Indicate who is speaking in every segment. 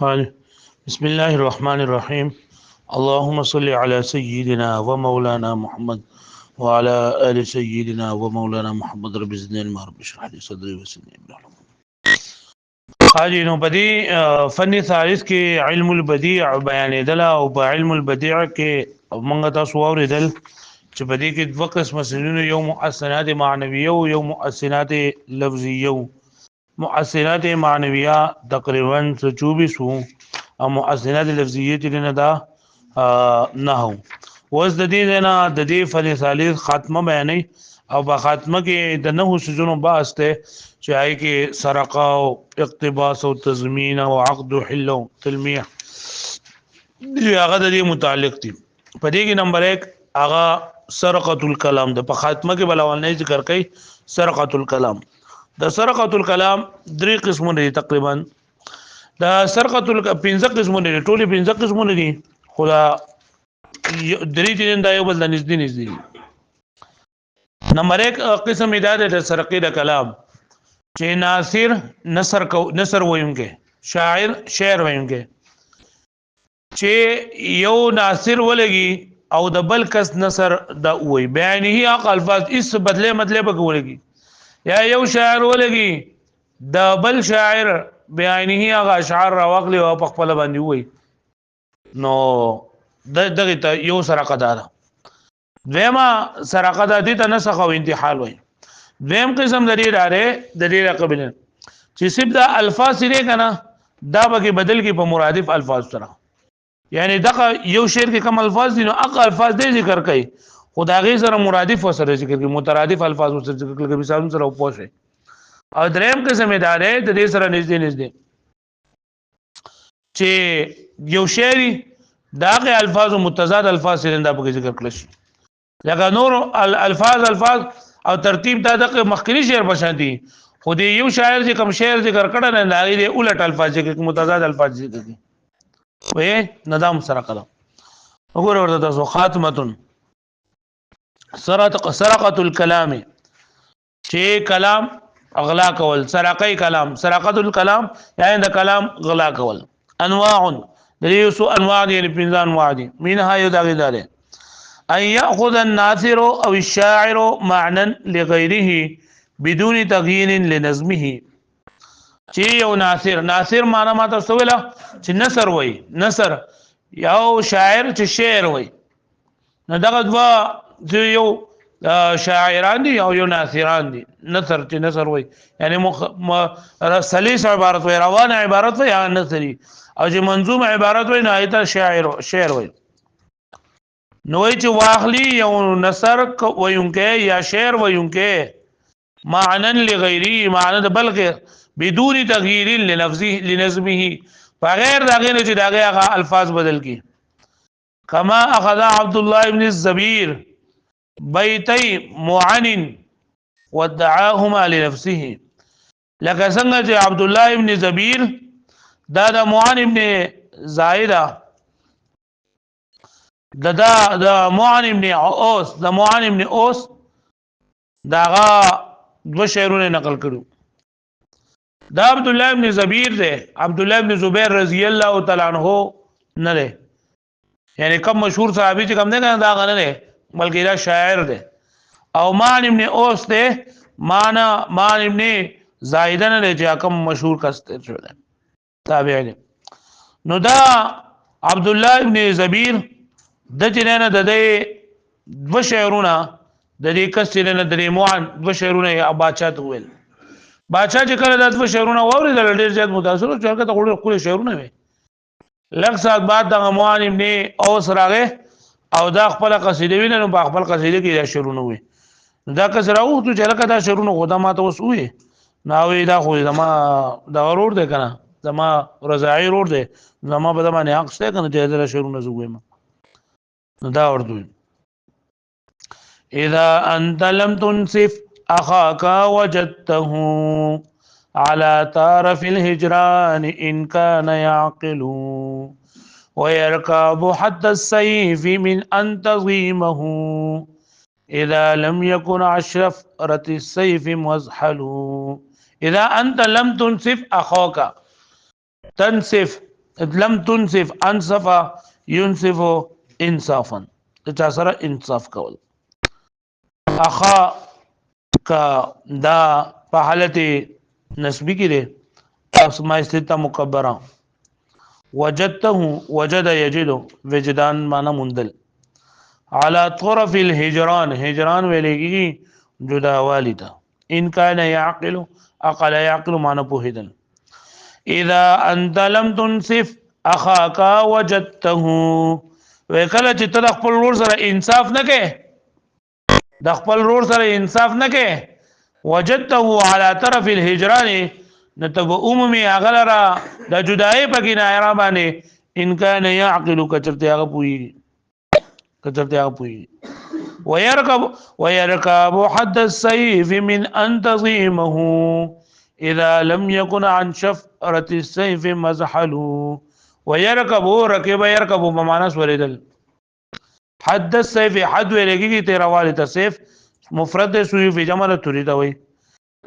Speaker 1: قال بسم الله الرحمن الرحيم اللهم صل على سيدنا ومولانا محمد وعلى آل سيدنا ومولانا محمد رب زدنا علما رب اشرح لي صدري ويسر لي امري. قال نو بدی فن ثالث کې علم البديع بیانېدل او په علم البديع کې موږ تاسو اوریدل چې بدی کې دوه قسم مسلونه یو محسنات معنویه او یو محسنات لفظیه. محسنات معنویه تقریبا 24 وو او محسنات لفظیه چې نه دا نه وو. وز د دې نه د دې فن ثالث خاتمه بیانې او په خاتمه کې د نهو سجونو باسته چې هغه کې سرقه او اقتباس او تضمین او عقد او حل او تلمیح دی هغه د دې متعلق دي. په دې کې نمبر 1 هغه سرقه الکلام د په خاتمه کې بلول نه ذکر کوي. سرقه الکلام د سرقه الکلام درې قسمونه دي تقریبا. د سرقه پنځه قسمونه دي ټول پنځه قسمونه دي خدا درې دي دا یو بل د نږدې نمبر 1 قسم اداره د سرقې د کلام چې ناصر نثر وایونکي شاعر شعر وایونکي چې یو ناصر ولګي او د بل کس نثر د وای بیانې حق الفاظ اس بدله مطلب کوي یا یو شاعر ولګي د بل شاعر بیانې هغه اشعار راوغلي او په خپل باندې وای نو دغه ته یو سرقه ده. دویمه سرقه ده دي ته نسخ او انتحال وای. دویم قسم د دې داره د دې قبل چې سب د الفاظ لري کنه دا به بدل کې په مرادف الفاظ سره یعنی دغه یو شعر کې کوم الفاظ دي نو هغه الفاظ دې ذکر کوي خدای سره مرادف وسره ذکر کوي مترادف الفاظ وسره ذکر کوي مثال سره پوښي. او دریم قسم اداره د دې سره نږدې چې یو شعر دغه الفاظ متضاد الفاظ سره دا په ذکر کړل شي لکه نور الفاظ او ترتیب دا د مخکنی شعر بشان دي خو دې یو شاعر چې کوم شعر ذکر کړه نه لاري دې الټ الفاظ کې متضاد الفاظ ذکر دي وې ندام سرقه وګوره ورته تاسو خاتمه سرقه الكلام چې کلام اغلا کول سرقه کلام سرقه الكلام یعنی د کلام غلا کول. انواع دې سو انواع دي پنځه انواع دي منها یو دا غیداره ان ياخذ الناثر او الشاعر معنى لغيره بدون تغيير لنظمه. چې یو ناصر معنا ماته سویلا چې نثر وای نثر یو شاعر چې شعر وای نو دغه دوا یو شاعران دي او یو ناصران دي. نثر چې نثر وای یعنی سلیس عبارت وای روانه عبارت وای یا نثری او چې منظوم عبارت وای نه ایت شعر وای نو چې واخلی یو نثر وایونکه یا شعر وایونکه معنی لغیری معنی د بلغ بدون تغییر لنظمه بغیر داغه نه چې داغه هغه الفاظ بدل کی. کما اخذ عبد الله ابن الزبير بیتی معن ودعاهما لنفسه لکه څنګه چې عبد الله ابن زبير دا د معن ابن زائده د معن ابن اوس داغه دو شعرونه نقل کړو. دا عبد الله ابن زبير دی عبد الله ابن زبير رضی الله تعالی عنہ نه دی یعنی کوم مشهور صحابي چې کوم نه دا غنه دی بلکې دا شاعر دی. او معن ابن اوس دی معن ابن زائده نه دی چې کوم مشهور کس دی تابع دی. نو دا عبد الله ابن زبير د جنانه د دې دو شعرونه د دې کس جنانه د معن دو شعرونه اباچات ویل باچا چې کله د دو شعرونه واورېدل ډېر زیات متاثر شو چې هغه ته خپل شعرونه وي. لږ ساعت بعد د معن ابن اوس راغی او دا خپل قصیده ویني نو په خپل قصیده کې دا شعرونه وي دا کس راو ته چې لکه دا شعرونه خدا ما ته وسوي ناوي دا خو زما دا ورور دی کنه زما رضاعي ورور دی زما په دمانه حق شته کنه چې دا شعرونه زویم دا ورته اذا انت لم تنصف اخاك وجدته على طرف الهجران ان كان يعقل ويركب حتى السيف من ان تظيمه اذا لم يكن عشرة السيف مزحل. اذا انت لم تنصف اخاك تنصف لم تنصف انصف ينصف انصافا چا سره انصاف کول اخا کا دا په حالت نسبی کې ده اسماء استتا مکبره وجدته وجد يجد وجدان معنا مندل على طرف الهجران هجران ویلېږي جدا والدا ان كان يعقل اقل يعقل معنا پوهیدل اذا انت لم تنصف اخاك وجدته وکله چې ته خپل ور سره انصاف نه کې د خپل ور سره انصاف نه کې وجدته على طرف الهجران نتب عمومي اغلرا د جدای په کې نه را باندې ان كان يعقل کچرته هغه پوي ويركب حد السيف من ان تظيمه اذا لم يكن عن شفرة السيف مزحله ويركب يركب بمعنى سوریدل حد السيف حد ولګي تیرواله تصيف مفرد سوی فی جمع تريد وي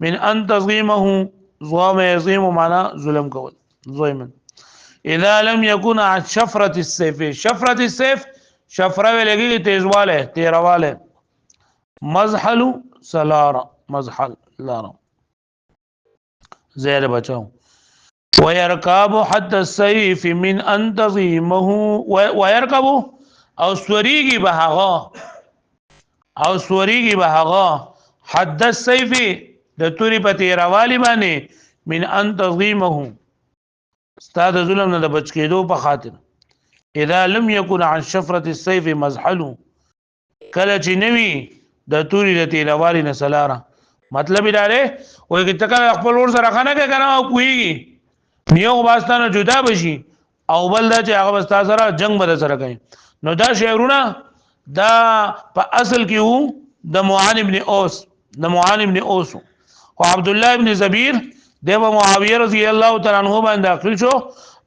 Speaker 1: من ان تظيمه ظلم يظيم معنى ظلم کول ظلم اذا لم يكن عن شفرة السيف شفرة السيف شفره ولګي تیزواله تیرواله مزحل سلار مزحل لار زیر بچاو ويركب حد السيف من ان تظيمه ويركب او سوريږي بهغه حد السيف د توري په تیروالی باندې من ان تظيمه استاد ظلم نه د بچ کېدو په خاطر اذا لم يكن عن شفرة السيف مزحل کله چې نوي د توري د تیروالی نه سلاره مطلب دا دی وای چې تکه خپل ور سره خانه کې کنه او کوي نیو واستانه جدا بشي او بل دا چې هغه واستا سره جنگ بد سره کوي نو دا شعرونه دا په اصل کې وو د معان ابن اوس او عبد الله ابن زبیر د معاویه رضی الله تعالی عنہ باندې داخل شو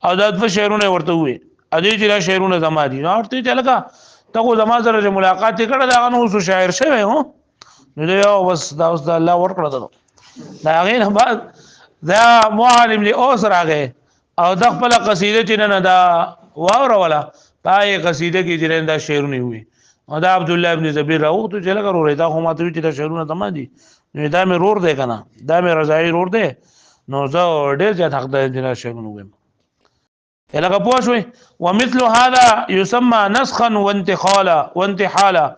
Speaker 1: او دا د شعرونه ورته وي ادي چې دا شعرونه زما دي نو ورته چې لکه ته زما سره ملاقات کړه دا نو شاعر شوی هو نو دا بس دا اوس الله ورکړه دا غیر بعد دا معان ابن اوس راغی او د خپل قصیده چې نه دا واوره ولا پای قصیده کې چې دا شعرونه وي او دا عبد الله ابن زبیر راو ته چې لګر ورې دا خو ماته چې دا شعرونه تمام دي نو دا مې رور دی کنه دا مې رضای رور دی نو زه ډېر ځای حق ده چې دا شعرونه ویم لکه پوه شوي ومثل هذا يسمى نسخا وانتحالا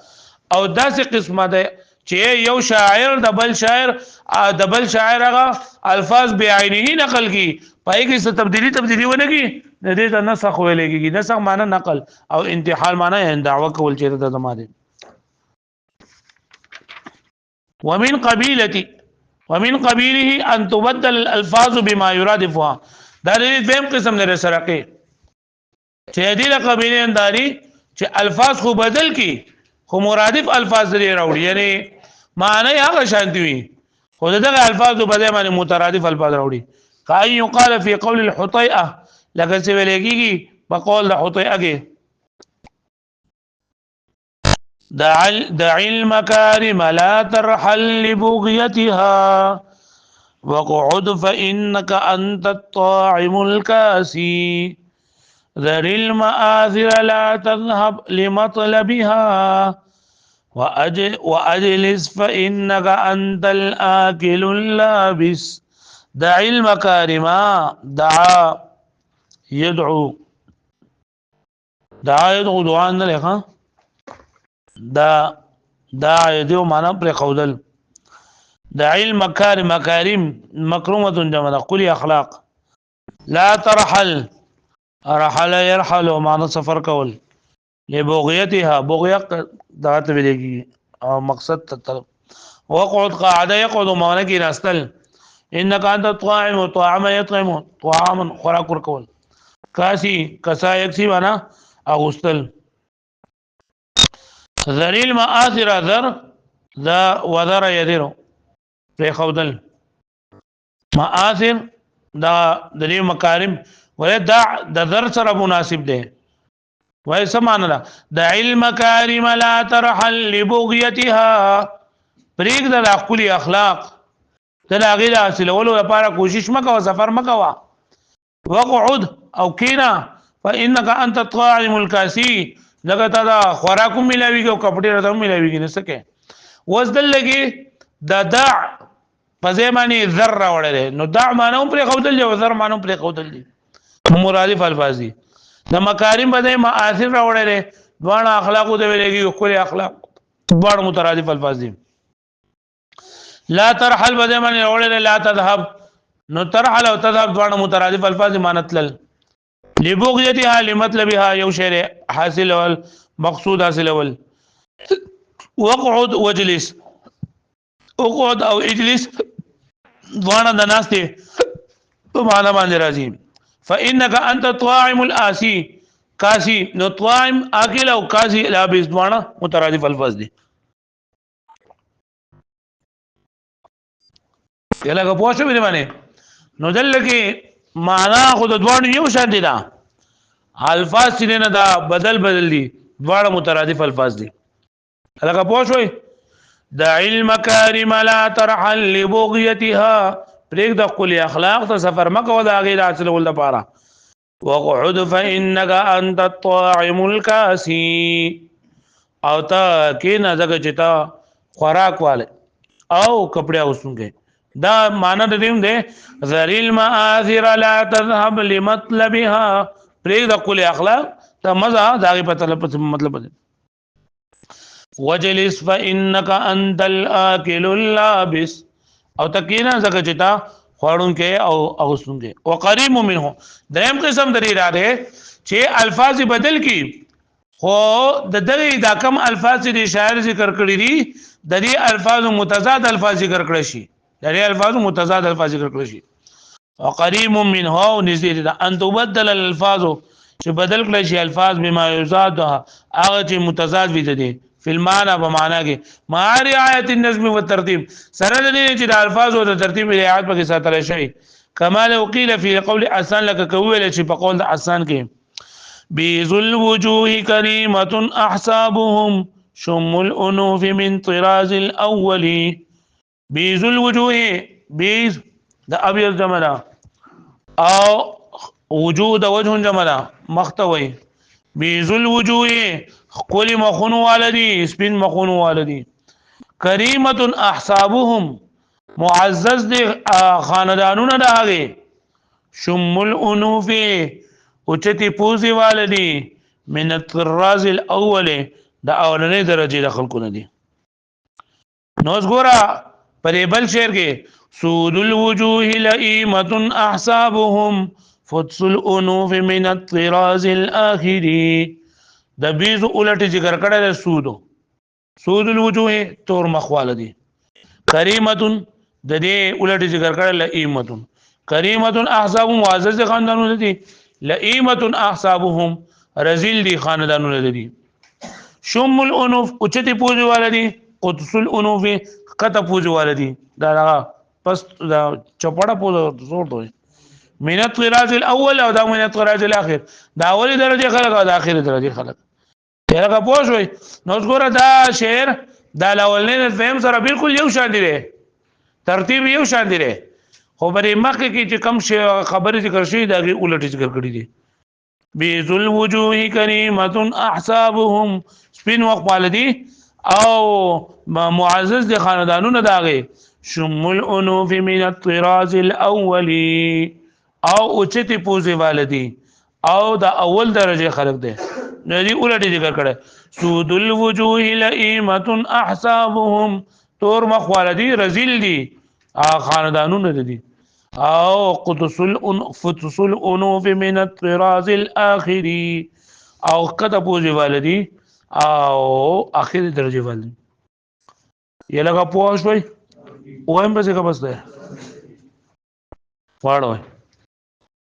Speaker 1: او داسې قسمه ده چې یو شاعر د بل شاعر هغه الفاظ بعینه نقل کی پای کې څه تبدیلی ونه کی د دې ته نسخ ویل کېږي نسخ معنی نقل او انتحال معنی دعوه کول چې د زماده ومن قبيله ان تبدل الالفاظ بما يرادفها دا دې دیم قسم نه سرقه چې دې له قبيله انداري چې الفاظ خو بدل کی خو مرادف الفاظ لري راوړي یعنی معنی هغه شانتي وي خو دغه الفاظ په بدل باندې مترادف الفاظ راوړي کای یقال فی قول الحطیئه لکه چې ویلېږي په قول د حطیئه کې دع المكارم لا ترحل لبغيتها وقعد فإنك أنت الطاعم الكاسي ذر المآثر لا تذهب لمطلبها وأجلس فإنك أنت الآكل اللابس دع المكارم دعا يدعو دعاء نه لکه دا یدو معنا پر قودل دع المكارم مکرمه جمع قل اخلاق لا ترحل رحل يرحل معنا سفر کول لبغيتها بغيه دعات ویلېږي او مقصد طلب وقعد قاعده يقعد معنا کې راستل انك انت الطاعم وطعام يطعم طعاما خوراک ورکول کاسی کسا یکسی معنا اغوستل ذریل مآثر ذر ذا وذر يذر في خودل مآثر دا دلی مکارم ولا دا ذر سره مناسب ده وای سمانه دا دع المكارم لا ترحل لبغيتها پریک د خپل اخلاق دا غیر حاصل ولو لپاره کوشش مکو سفر مکوا وقعد او کینا فانك انت الطاعم الكاسي لکه تا دا خوراکو ملاویږي او کپڑے راته ملاویږي نه سکے وزدل لګي دا دع پځې معنی ذره وړل نو دع معنی پر خودل دی او ذر معنی پر خودل دی مرادف الفاظ دي د مکارم بده مآثر راوړل دوه اخلاقو د ویلېږي خپل اخلاق دوه مترادف الفاظ دي لا ترحل بده معنی راوړل لا تذهب نو ترحل او تذهب دوه مترادف الفاظ معنتل لبغيتها لمطلبها یو شی حاصل ول مقصود حاصل ول وقعد واجلس اقعد او اجلس دوانه د ناس ته په معنا باندې راځي فانك انت طاعم الاسي کاسي نو طاعم اكل او کاسي لابس دوانه مترادف الفاظ دي یلګه پوښتنه مې باندې نو دلته معنا خود دوانه یو شان دي دا الفاظ چې نه دا بدل دي دوانه مترادف الفاظ دي لکه پوښوي د علم مکارم لا ترحل لبغيتها پرېګ د خپل اخلاق ته سفر مکو دا غیر حاصل ول لپاره وقعد فانك انت الطاعم الكاسي او تا کې نه زګه چتا خوراک والے او کپڑے اوسونګه دا معنی د دې ده ذلیل مآثر لا تذهب لمطلبها پرېګ د خپل اخلاق ته مزه دا غي په مطلب ده وجلس فانك انت الاكل اللابس او تکینا زکه چتا خوړون کې او اوسونګه وقريب منه دریم قسم درې راځي چې الفاظ بدل کی خو د دغه دا کم الفاظ چې شاعر ذکر کړی دي د دې الفاظ متضاد الفاظ ذکر کړی شي د دې الفاظ متضاد الفاظ ذکر کړی شي وقريب منه او نزيد ان تبدل الالفاظ چې بدل کړی شي الفاظ بما يزادها هغه چې متضاد وي دي فی المعنى بمعنى کې مع رعایت النظم والترتیب سره دې چې د الفاظ او د ترتیب رعایت په کې ساتل شي کما لو قیل فی قول حسن لك کویل چې په قول د حسن کې بیذل وجوه کریمه احسابهم شم الانوف من طراز الاول بیذل وجوه بیز د ابيض جمع او وجود وجه جمع مختوي بیذل وجوه خپل مخونو والدي سپین مخونو والدي کریمه احسابهم معزز دي خاندانونه داغه شم الانوف اوچتی پوزي والدي من الطراز الاول دا اولنې درجه د خلکو نه دي نو ګورا پرې بل شعر کې سود الوجوه لئیمه احسابهم فتس الانوف من الطراز الاخر د بیز اولټ ذکر کړه د سود الوجوه تور مخواله دي کریمه د دې اولټ ذکر کړه لئیمه کریمه احساب معزز خاندانونه دي لئیمه احسابهم رزل دي خاندانونه دي شم الانوف اوچته پوجي والدي قدس الانوف کته پوجي والدي دا پس دا چپړه پوجي زور دوی من الطراز الاول او دا من الطراز الاخر دا اولی درجه خلق او دا اخر درجه خلق یلګه پوښوي نو ګوره دا شعر دا اولنې فهم سره بالکل یو شان دي ترتیب یو شان دي خو بری مخکې کې چې کم شی خبرې ذکر شي دا غي الټ ذکر کړی دي بیذل وجوه کریمه احسابهم سپین وقت والدي او معزز دي خاندانونه داغه شم الانوف من الطراز الاول او اوچتی پوزي والدي او دا اول درجه خلق دي ندی اولټ ذکر کړه سود الوجوه لئیمه احسابهم تور مخوالدي رزل دي خاندانونه دي او فتس الانوف من الطراز الاخر او کته پوزي والدي او اخر درجه والدي یلګه پوښوي وایم به څه بس ده واړوي